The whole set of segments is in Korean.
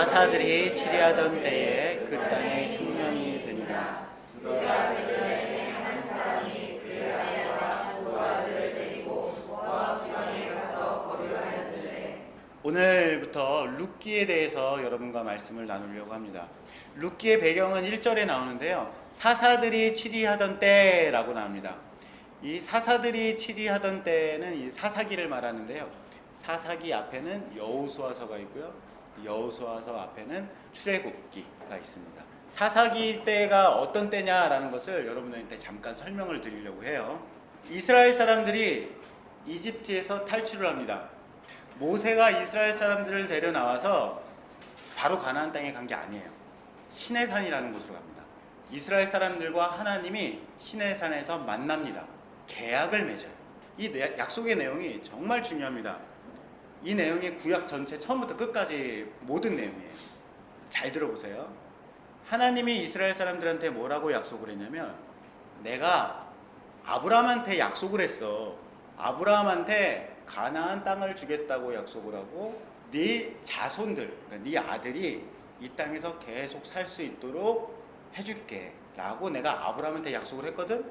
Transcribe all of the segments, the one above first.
사사들이 치리하던 때에 그 땅에 흉년이 드니라. 오늘부터 룻기에 대해서 여러분과 말씀을 나누려고 합니다. 룻기의 배경은 1절에 나오는데요. 사사들이 치리하던 때라고 나옵니다. 이 사사들이 치리하던 때는 이 사사기를 말하는데요. 사사기 앞에는 여호수아서가 있고요. 여호수아서 앞에는 출애굽기가 있습니다. 사사기 때가 어떤 때냐라는 것을 여러분들한테 잠깐 설명을 드리려고 해요. 이스라엘 사람들이 이집트에서 탈출을 합니다. 모세가 이스라엘 사람들을 데려 나와서 바로 가나안 땅에 간 게 아니에요. 시내산이라는 곳으로 갑니다. 이스라엘 사람들과 하나님이 시내산에서 만납니다. 계약을 맺어요. 이 약속의 내용이 정말 중요합니다. 이 내용이 구약 전체 처음부터 끝까지 모든 내용이에요. 잘 들어보세요. 하나님이 이스라엘 사람들한테 뭐라고 약속을 했냐면, 내가 아브라함한테 약속을 했어. 아브라함한테 가나안 땅을 주겠다고 약속을 하고, 네 자손들, 그러니까 네 아들이 이 땅에서 계속 살 수 있도록 해줄게 라고 내가 아브라함한테 약속을 했거든.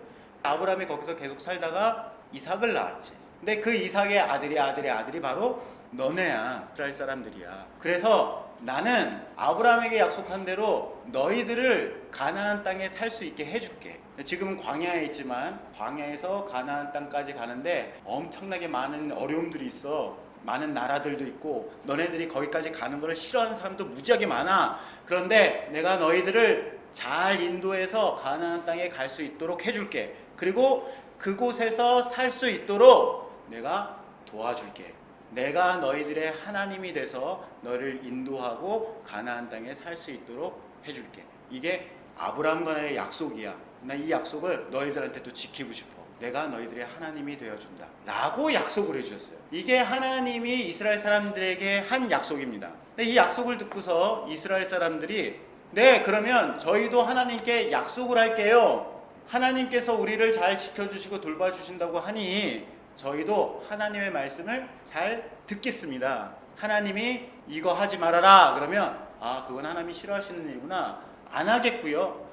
아브라함이 거기서 계속 살다가 이삭을 낳았지. 근데 그 이삭의 아들이 바로 너네야. 이스라엘 사람들이야. 그래서 나는 아브라함에게 약속한 대로 너희들을 가나안 땅에 살 수 있게 해줄게. 지금은 광야에 있지만 광야에서 가나안 땅까지 가는데 엄청나게 많은 어려움들이 있어. 많은 나라들도 있고 너네들이 거기까지 가는 것을 싫어하는 사람도 무지하게 많아. 그런데 내가 너희들을 잘 인도해서 가나안 땅에 갈 수 있도록 해줄게. 그리고 그곳에서 살 수 있도록 내가 도와줄게. 내가 너희들의 하나님이 돼서 너를 인도하고 가나안 땅에 살 수 있도록 해줄게. 이게 아브라함과의 약속이야. 나 이 약속을 너희들한테도 지키고 싶어. 내가 너희들의 하나님이 되어준다 라고 약속을 해주셨어요. 이게 하나님이 이스라엘 사람들에게 한 약속입니다. 근데 이 약속을 듣고서 이스라엘 사람들이, 네, 그러면 저희도 하나님께 약속을 할게요. 하나님께서 우리를 잘 지켜주시고 돌봐주신다고 하니 저희도 하나님의 말씀을 잘 듣겠습니다. 하나님이 이거 하지 말아라 그러면, 그건 하나님이 싫어하시는 일이구나, 안 하겠고요.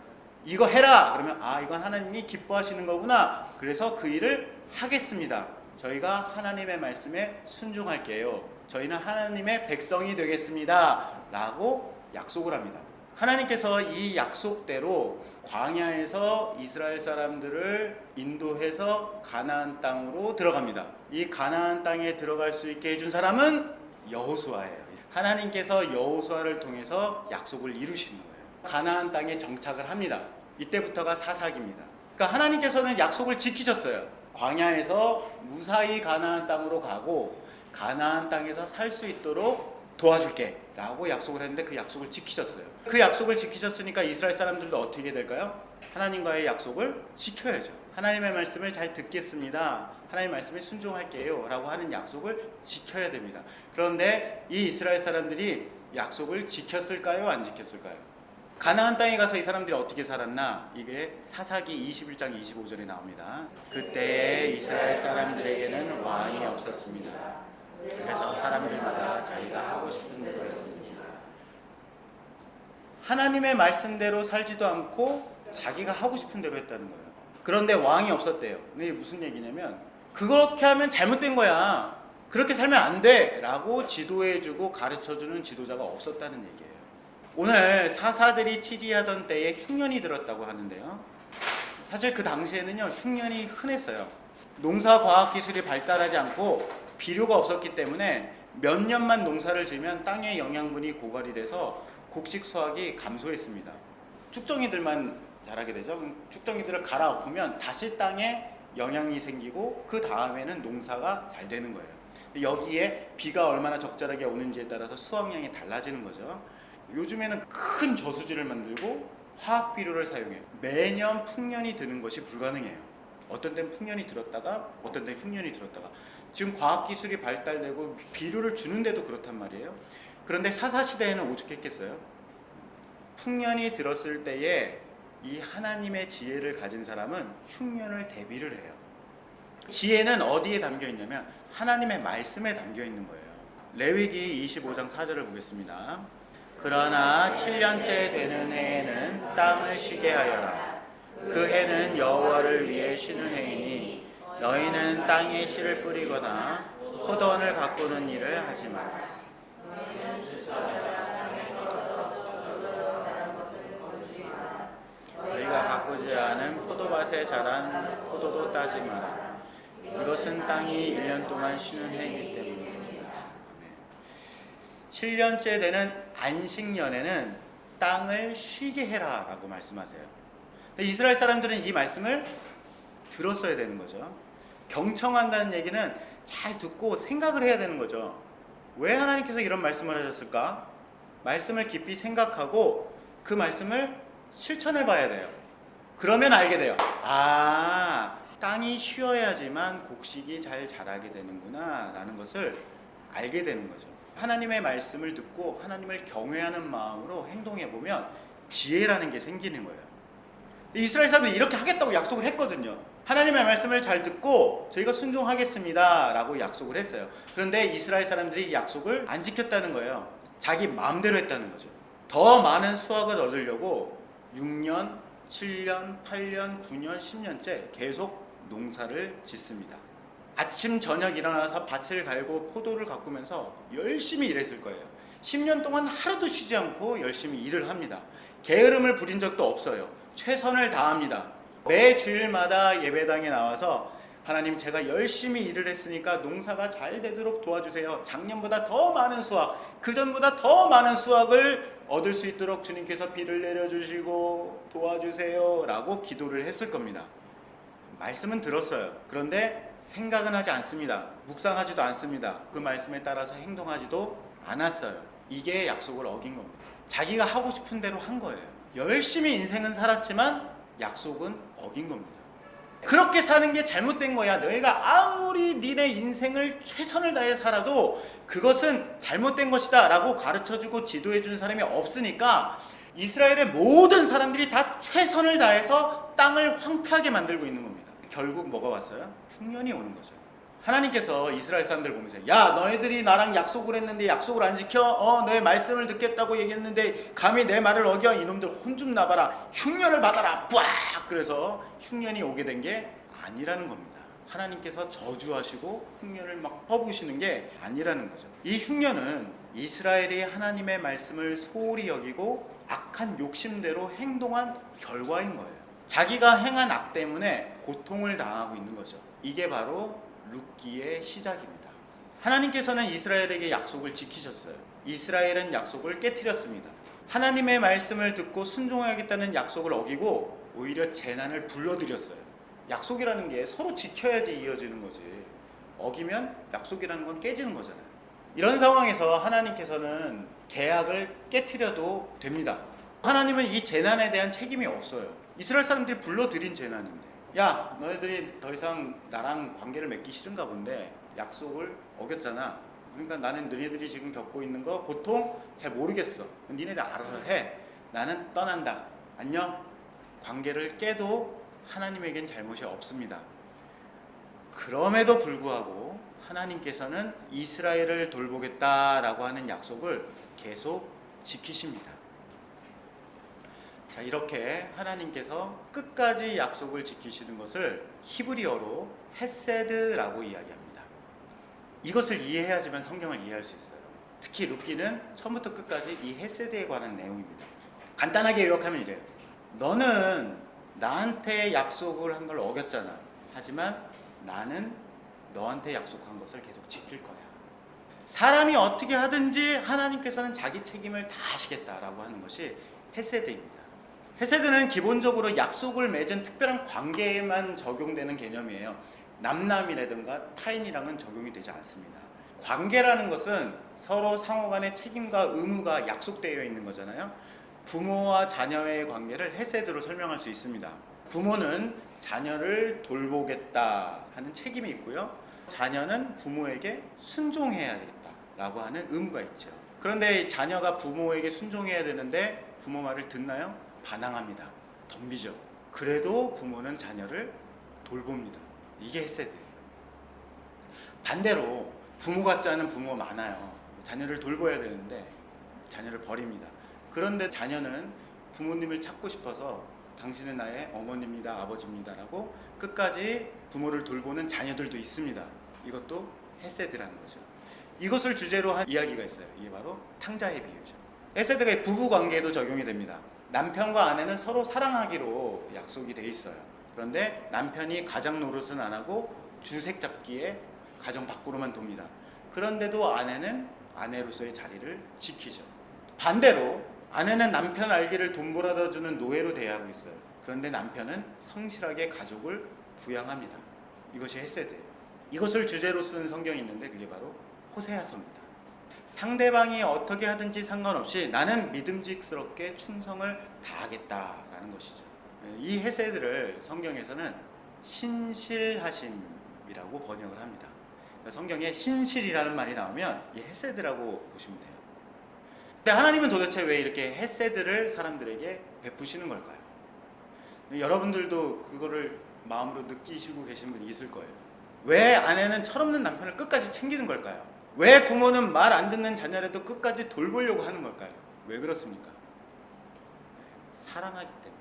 이거 해라 그러면, 이건 하나님이 기뻐하시는 거구나, 그래서 그 일을 하겠습니다. 저희가 하나님의 말씀에 순종할게요. 저희는 하나님의 백성이 되겠습니다 라고 약속을 합니다. 하나님께서 이 약속대로 광야에서 이스라엘 사람들을 인도해서 가나안 땅으로 들어갑니다. 이 가나안 땅에 들어갈 수 있게 해준 사람은 여호수아예요. 하나님께서 여호수아를 통해서 약속을 이루시는 거예요. 가나안 땅에 정착을 합니다. 이때부터가 사사기입니다. 그러니까 하나님께서는 약속을 지키셨어요. 광야에서 무사히 가나안 땅으로 가고 가나안 땅에서 살 수 있도록 도와줄게 라고 약속을 했는데 그 약속을 지키셨어요. 그 약속을 지키셨으니까 이스라엘 사람들도 어떻게 될까요? 하나님과의 약속을 지켜야죠. 하나님의 말씀을 잘 듣겠습니다, 하나님의 말씀에 순종할게요 라고 하는 약속을 지켜야 됩니다. 그런데 이 이스라엘 사람들이 약속을 지켰을까요? 안 지켰을까요? 가나안 땅에 가서 이 사람들이 어떻게 살았나? 이게 사사기 21장 25절에 나옵니다. 그때 이스라엘 사람들에게는 왕이 없었습니다. 그래서 사람들마다 자기가 하고 싶은 대로 했습니다. 하나님의 말씀대로 살지도 않고 자기가 하고 싶은 대로 했다는 거예요. 그런데 왕이 없었대요. 근데 이게 무슨 얘기냐면, 그렇게 하면 잘못된 거야, 그렇게 살면 안 돼 라고 지도해주고 가르쳐주는 지도자가 없었다는 얘기예요. 오늘 사사들이 치리하던 때에 흉년이 들었다고 하는데요. 사실 그 당시에는요, 흉년이 흔했어요. 농사과학기술이 발달하지 않고 비료가 없었기 때문에 몇 년만 농사를 지으면 땅의 영양분이 고갈이 돼서 곡식 수확이 감소했습니다. 축정이들만 자라게 되죠. 축정이들을 갈아엎으면 다시 땅에 영양이 생기고 그 다음에는 농사가 잘 되는 거예요. 여기에 비가 얼마나 적절하게 오는지에 따라서 수확량이 달라지는 거죠. 요즘에는 큰 저수지를 만들고 화학 비료를 사용해요. 매년 풍년이 드는 것이 불가능해요. 어떤 때는 풍년이 들었다가 어떤 때는 흉년이 들었다가. 지금 과학기술이 발달되고 비료를 주는데도 그렇단 말이에요. 그런데 사사시대에는 오죽했겠어요? 풍년이 들었을 때에 이 하나님의 지혜를 가진 사람은 흉년을 대비를 해요. 지혜는 어디에 담겨 있냐면 하나님의 말씀에 담겨 있는 거예요. 레위기 25장 4절을 보겠습니다. 그러나 7년째 되는 해에는 땅을 쉬게 하여라. 그 해는 여호와를 위해 쉬는 해이니 너희는 땅에 씨를 뿌리거나 포도원을 가꾸는 일을 하지 마라. 너희가 가꾸지 않은 포도밭에 자란 포도도 따지 마라. 이것은 땅이 1년 동안 쉬는 해이기 때문입니다. 7년째 되는 안식년에는 땅을 쉬게 해라 라고 말씀하세요. 이스라엘 사람들은 이 말씀을 들었어야 되는 거죠. 경청한다는 얘기는 잘 듣고 생각을 해야 되는 거죠. 왜 하나님께서 이런 말씀을 하셨을까? 말씀을 깊이 생각하고 그 말씀을 실천해 봐야 돼요. 그러면 알게 돼요. 아, 땅이 쉬어야지만 곡식이 잘 자라게 되는구나 라는 것을 알게 되는 거죠. 하나님의 말씀을 듣고 하나님을 경외하는 마음으로 행동해 보면 지혜라는 게 생기는 거예요. 이스라엘 사람들이 이렇게 하겠다고 약속을 했거든요. 하나님의 말씀을 잘 듣고 저희가 순종하겠습니다 라고 약속을 했어요. 그런데 이스라엘 사람들이 이 약속을 안 지켰다는 거예요. 자기 마음대로 했다는 거죠. 더 많은 수확을 얻으려고 6년, 7년, 8년, 9년, 10년째 계속 농사를 짓습니다. 아침 저녁 일어나서 밭을 갈고 포도를 가꾸면서 열심히 일했을 거예요. 10년 동안 하루도 쉬지 않고 열심히 일을 합니다. 게으름을 부린 적도 없어요. 최선을 다합니다. 매 주일마다 예배당에 나와서 하나님, 제가 열심히 일을 했으니까 농사가 잘 되도록 도와주세요. 작년보다 더 많은 수확, 그전보다 더 많은 수확을 얻을 수 있도록 주님께서 비를 내려주시고 도와주세요 라고 기도를 했을 겁니다. 말씀은 들었어요. 그런데 생각은 하지 않습니다. 묵상하지도 않습니다. 그 말씀에 따라서 행동하지도 않았어요. 이게 약속을 어긴 겁니다. 자기가 하고 싶은 대로 한 거예요. 열심히 인생은 살았지만 약속은 어긴 겁니다. 그렇게 사는 게 잘못된 거야. 너희가 아무리 니네 인생을 최선을 다해 살아도 그것은 잘못된 것이다 라고 가르쳐주고 지도해주는 사람이 없으니까 이스라엘의 모든 사람들이 다 최선을 다해서 땅을 황폐하게 만들고 있는 겁니다. 결국 뭐가 왔어요? 흉년이 오는 거죠. 하나님께서 이스라엘 사람들 보면서, 야, 너희들이 나랑 약속을 했는데 약속을 안 지켜? 너의 말씀을 듣겠다고 얘기했는데 감히 내 말을 어겨? 이놈들 혼 좀 나봐라. 흉년을 받아라. 뿌악! 그래서 흉년이 오게 된 게 아니라는 겁니다. 하나님께서 저주하시고 흉년을 막 퍼부으시는 게 아니라는 거죠. 이 흉년은 이스라엘이 하나님의 말씀을 소홀히 여기고 악한 욕심대로 행동한 결과인 거예요. 자기가 행한 악 때문에 고통을 당하고 있는 거죠. 이게 바로 룻기의 시작입니다. 하나님께서는 이스라엘에게 약속을 지키셨어요. 이스라엘은 약속을 깨트렸습니다. 하나님의 말씀을 듣고 순종하겠다는 약속을 어기고 오히려 재난을 불러들였어요. 약속이라는 게 서로 지켜야지 이어지는 거지. 어기면 약속이라는 건 깨지는 거잖아요. 이런 상황에서 하나님께서는 계약을 깨트려도 됩니다. 하나님은 이 재난에 대한 책임이 없어요. 이스라엘 사람들이 불러들인 재난인데, 야, 너희들이 더 이상 나랑 관계를 맺기 싫은가 본데 약속을 어겼잖아. 그러니까 나는 너희들이 지금 겪고 있는 거 고통 잘 모르겠어. 니네들 알아서 해. 나는 떠난다. 안녕. 관계를 깨도 하나님에겐 잘못이 없습니다. 그럼에도 불구하고 하나님께서는 이스라엘을 돌보겠다라고 하는 약속을 계속 지키십니다. 자, 이렇게 하나님께서 끝까지 약속을 지키시는 것을 히브리어로 헤세드라고 이야기합니다. 이것을 이해해야지만 성경을 이해할 수 있어요. 특히 룻기는 처음부터 끝까지 이 헤세드에 관한 내용입니다. 간단하게 요약하면 이래요. 너는 나한테 약속을 한 걸 어겼잖아. 하지만 나는 너한테 약속한 것을 계속 지킬 거야. 사람이 어떻게 하든지 하나님께서는 자기 책임을 다 하시겠다라고 하는 것이 헤세드입니다. 헤세드는 기본적으로 약속을 맺은 특별한 관계에만 적용되는 개념이에요. 남남이라든가 타인이랑은 적용이 되지 않습니다. 관계라는 것은 서로 상호 간의 책임과 의무가 약속되어 있는 거잖아요. 부모와 자녀의 관계를 헤세드로 설명할 수 있습니다. 부모는 자녀를 돌보겠다 하는 책임이 있고요. 자녀는 부모에게 순종해야겠다라고 하는 의무가 있죠. 그런데 자녀가 부모에게 순종해야 되는데 부모 말을 듣나요? 반항합니다. 덤비죠. 그래도 부모는 자녀를 돌봅니다. 이게 헤세드예요. 반대로 부모 같지 않은 부모 많아요. 자녀를 돌봐야 되는데 자녀를 버립니다. 그런데 자녀는 부모님을 찾고 싶어서 당신은 나의 어머니입니다, 아버지입니다 라고 끝까지 부모를 돌보는 자녀들도 있습니다. 이것도 헤세드라는 거죠. 이것을 주제로 한 이야기가 있어요. 이게 바로 탕자의 비유죠. 헤세드가 부부 관계에도 적용이 됩니다. 남편과 아내는 서로 사랑하기로 약속이 돼 있어요. 그런데 남편이 가장 노릇은 안 하고 주색 잡기에 가정 밖으로만 돕니다. 그런데도 아내는 아내로서의 자리를 지키죠. 반대로 아내는 남편 알기를 돈 벌어다 주는 노예로 대하고 있어요. 그런데 남편은 성실하게 가족을 부양합니다. 이것이 헤세드예요. 이것을 주제로 쓴 성경이 있는데 그게 바로 호세아서입니다. 상대방이 어떻게 하든지 상관없이 나는 믿음직스럽게 충성을 다하겠다라는 것이죠. 이 헤세드를 성경에서는 신실하심이라고 번역을 합니다. 성경에 신실이라는 말이 나오면 이 헤세드라고 보시면 돼요. 근데 하나님은 도대체 왜 이렇게 헤세드를 사람들에게 베푸시는 걸까요? 여러분들도 그거를 마음으로 느끼시고 계신 분이 있을 거예요. 왜 아내는 철없는 남편을 끝까지 챙기는 걸까요? 왜 부모는 말 안 듣는 자녀라도 끝까지 돌보려고 하는 걸까요? 왜 그렇습니까? 사랑하기 때문에.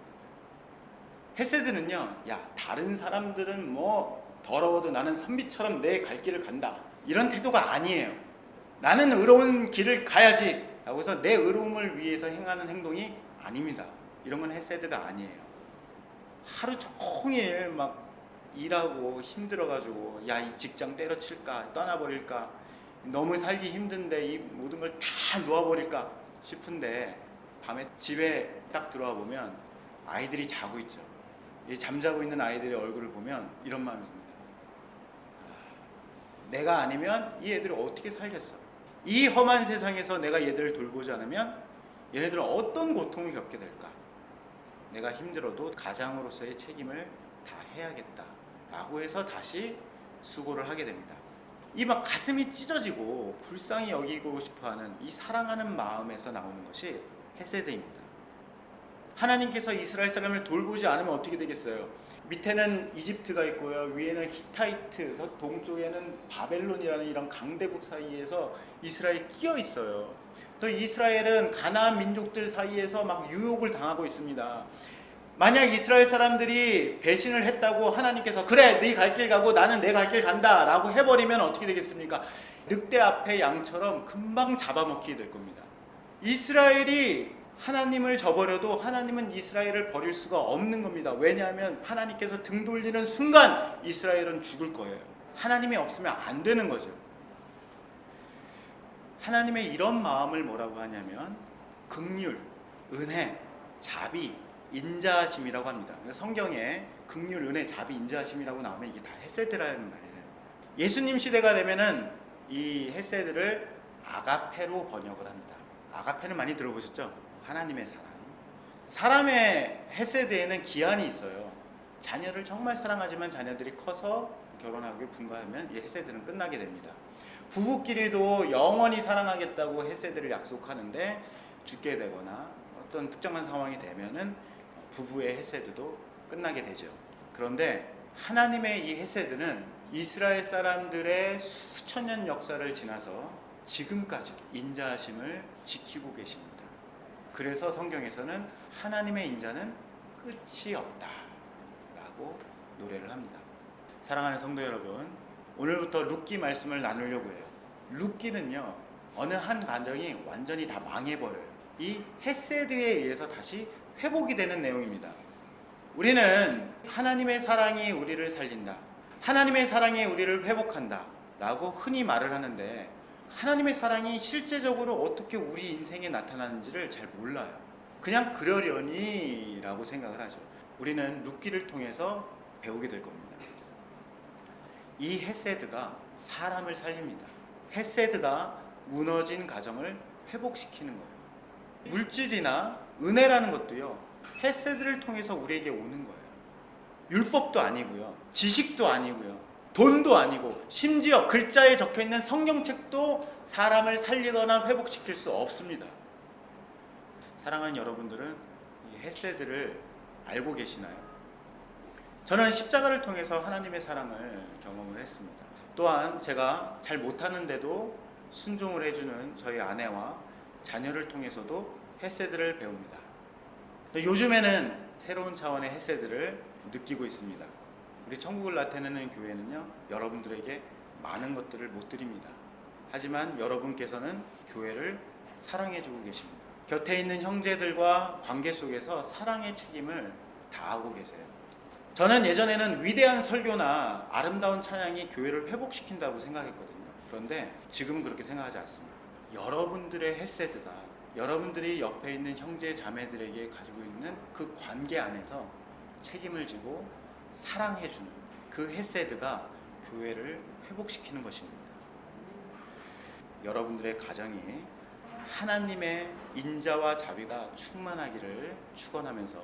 헤세드는요, 야, 다른 사람들은 뭐 더러워도 나는 선비처럼 내 갈 길을 간다, 이런 태도가 아니에요. 나는 의로운 길을 가야지 라고 해서 내 의로움을 위해서 행하는 행동이 아닙니다. 이런 건 헤세드가 아니에요. 하루 종일 막 일하고 힘들어가지고 야, 이 직장 때려칠까, 떠나버릴까, 너무 살기 힘든데 이 모든 걸 다 놓아버릴까 싶은데 밤에 집에 딱 들어와 보면 아이들이 자고 있죠. 이 잠자고 있는 아이들의 얼굴을 보면 이런 마음이 듭니다. 내가 아니면 이 애들이 어떻게 살겠어? 이 험한 세상에서 내가 얘들을 돌보지 않으면 얘네들은 어떤 고통을 겪게 될까? 내가 힘들어도 가장으로서의 책임을 다 해야겠다 라고 해서 다시 수고를 하게 됩니다. 이 막 가슴이 찢어지고 불쌍히 여기고 싶어하는 이 사랑하는 마음에서 나오는 것이 헤세드입니다. 하나님께서 이스라엘 사람을 돌보지 않으면 어떻게 되겠어요? 밑에는 이집트가 있고요, 위에는 히타이트, 동쪽에는 바벨론이라는 이런 강대국 사이에서 이스라엘이 끼어 있어요. 또 이스라엘은 가나안 민족들 사이에서 막 유혹을 당하고 있습니다. 만약 이스라엘 사람들이 배신을 했다고 하나님께서 그래, 네 갈 길 가고 나는 내 갈 길 간다 라고 해버리면 어떻게 되겠습니까? 늑대 앞에 양처럼 금방 잡아먹히게 될 겁니다. 이스라엘이 하나님을 저버려도 하나님은 이스라엘을 버릴 수가 없는 겁니다. 왜냐하면 하나님께서 등 돌리는 순간 이스라엘은 죽을 거예요. 하나님이 없으면 안 되는 거죠. 하나님의 이런 마음을 뭐라고 하냐면 긍휼, 은혜, 자비, 인자하심이라고 합니다. 성경에 긍휼, 은혜, 자비, 인자하심이라고 나오면 이게 다 헤세드라는 말이에요. 예수님 시대가 되면은 이 헤세드를 아가페로 번역을 합니다. 아가페는 많이 들어보셨죠? 하나님의 사랑. 사람의 헤세드에는 기한이 있어요. 자녀를 정말 사랑하지만 자녀들이 커서 결혼하고 분가하면 이 헤세드는 끝나게 됩니다. 부부끼리도 영원히 사랑하겠다고 헤세드를 약속하는데 죽게 되거나 어떤 특정한 상황이 되면은 부부의 헤세드도 끝나게 되죠. 그런데 하나님의 이 헤세드는 이스라엘 사람들의 수천 년 역사를 지나서 지금까지 인자하심을 지키고 계십니다. 그래서 성경에서는 하나님의 인자는 끝이 없다 라고 노래를 합니다. 사랑하는 성도 여러분, 오늘부터 룻기 말씀을 나누려고 해요. 룻기는요, 어느 한 가정이 완전히 다 망해버려요. 이 헤세드에 의해서 다시 회복이 되는 내용입니다. 우리는 하나님의 사랑이 우리를 살린다, 하나님의 사랑이 우리를 회복한다 라고 흔히 말을 하는데 하나님의 사랑이 실제적으로 어떻게 우리 인생에 나타나는지를 잘 몰라요. 그냥 그러려니 라고 생각을 하죠. 우리는 룻기를 통해서 배우게 될 겁니다. 이 헤세드가 사람을 살립니다. 헤세드가 무너진 가정을 회복시키는 거예요. 물질이나 은혜라는 것도요, 헤세드를 통해서 우리에게 오는 거예요. 율법도 아니고요, 지식도 아니고요, 돈도 아니고, 심지어 글자에 적혀있는 성경책도 사람을 살리거나 회복시킬 수 없습니다. 사랑하는 여러분들은 이 헤세드를 알고 계시나요? 저는 십자가를 통해서 하나님의 사랑을 경험을 했습니다. 또한 제가 잘 못하는데도 순종을 해주는 저희 아내와 자녀를 통해서도 헤세드를 배웁니다. 요즘에는 새로운 차원의 헤세드를 느끼고 있습니다. 우리 천국을 나타내는 교회는요, 여러분들에게 많은 것들을 못 드립니다. 하지만 여러분께서는 교회를 사랑해주고 계십니다. 곁에 있는 형제들과 관계 속에서 사랑의 책임을 다하고 계세요. 저는 예전에는 위대한 설교나 아름다운 찬양이 교회를 회복시킨다고 생각했거든요. 그런데 지금은 그렇게 생각하지 않습니다. 여러분들의 헤세드가 여러분들이 옆에 있는 형제 자매들에게 가지고 있는 그 관계 안에서 책임을 지고 사랑해주는 그 헤세드가 교회를 회복시키는 것입니다. 여러분들의 가정이 하나님의 인자와 자비가 충만하기를 축원하면서